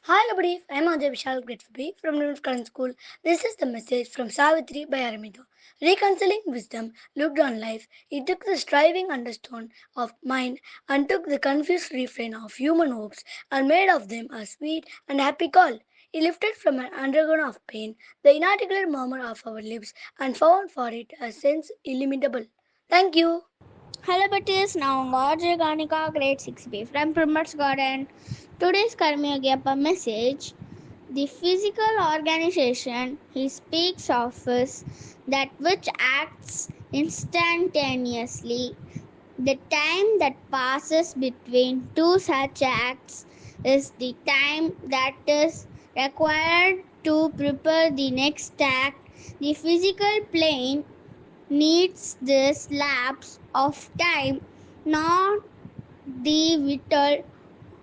Hi, everybody. I'm Ajay Vishal Gretsubi from New Current School. This is the message from Savitri by Aramita. Reconciling wisdom looked on life. He took the striving undertone of mind and took the confused refrain of human hopes and made of them a sweet and happy call. He lifted from an underground of pain the inarticulate murmur of our lips and found for it a sense illimitable. Thank you. Hello, buddies. Now, Roger Ganika, grade 6B from Primar's Garden. Today's Karmyogyapa message. The physical organization he speaks of is that which acts instantaneously. The time that passes between two such acts is the time that is required to prepare the next act. The physical plane needs this lapse of time, not the vital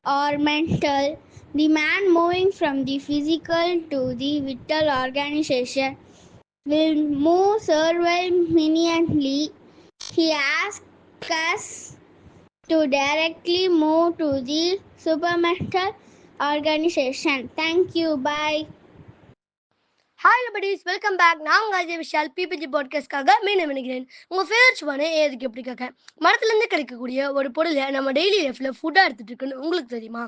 or mental. The man moving from the physical to the vital organization will move survivingly. He asks us to directly move to the supermental organization. Thank you. Bye. Hi buddies welcome back. நான் உங்கள் Ajay Vishal PPG பாட்காஸ்ட்காக மீண்டும் நினைக்கிறேன். உங்கள் favourite பண்ண ஏதுக்கு எப்படி கேட்க மரத்துலேருந்து கிடைக்கக்கூடிய ஒரு பொருளை நம்ம டெய்லி லைஃப்பில் ஃபுட்டாக எடுத்துகிட்டு இருக்குன்னு உங்களுக்கு தெரியுமா?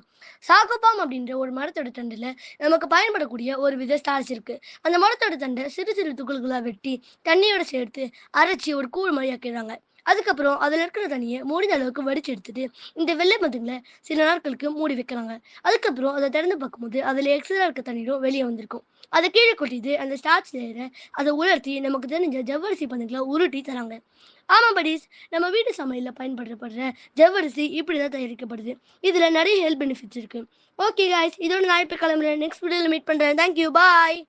சாகுபாம் அப்படின்ற ஒரு மரத்தோட தண்டில் நமக்கு பயன்படக்கூடிய ஒரு வித ஸ்டார்ச் இருக்குது. அந்த மரத்தோட தண்டை சிறு சிறு துகள்களாக வெட்டி தண்ணியோட சேர்த்து அரைச்சி ஒரு கூழ் மாதிரி ஆக்கிடுறாங்க. அதுக்கப்புறம் அதில் இருக்கிற தண்ணியை முடிஞ்ச அளவுக்கு வடிச்சு எடுத்துட்டு இந்த வெள்ளை மதுங்களை சில நாட்களுக்கு மூடி வைக்கிறாங்க. அதுக்கப்புறம் அதை திறந்து பார்க்கும்போது அதில் எக்ஸ்ட்ரா இருக்க தண்ணீரும் வெளியே வந்திருக்கும். அதை கீழே கொட்டிட்டு அந்த ஸ்டார்ச் லேயரை அதை உலர்த்தி நமக்கு தெரிஞ்ச ஜவ்வரிசி பந்துகளை உருட்டி தராங்க. ஆமா படிஸ், நம்ம வீட்டு சமையலில் பயன்படுத்தப்படுற ஜவ்வரிசி இப்படிதான் தயாரிக்கப்படுது. இதுல நிறைய ஹெல்த் பெனிஃபிட்ஸ் இருக்கு. ஓகே காய்ஸ், இதோட நான் இப்போ கிளம்புறேன். நெக்ஸ்ட் வீடியோவில் மீட் பண்றேன். தேங்க்யூ, பாய்.